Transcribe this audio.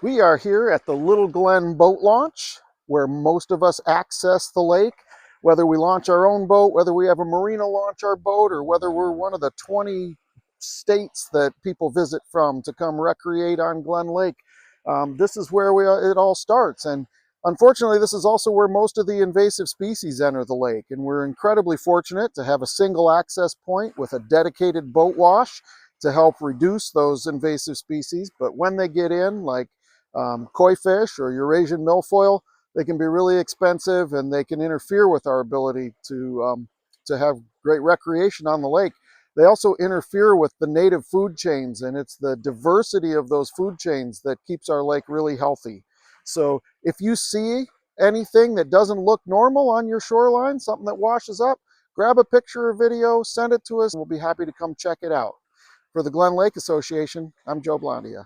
We are here at the Little Glen boat launch, where most of us access the lake, whether we launch our own boat, whether we have a marina launch our boat, or whether we're one of the 20 states that people visit from to come recreate on Glen Lake. This is where it all starts. And unfortunately, this is also where most of the invasive species enter the lake. And we're incredibly fortunate to have a single access point with a dedicated boat wash to help reduce those invasive species. But when they get in, like koi fish or Eurasian milfoil, they can be really expensive and they can interfere with our ability to have great recreation on the lake. They also interfere with the native food chains, and it's the diversity of those food chains that keeps our lake really healthy. So if you see anything that doesn't look normal on your shoreline, something that washes up, grab a picture or video, send it to us, and we'll be happy to come check it out. For the Glen Lake Association, I'm Joe Blondia.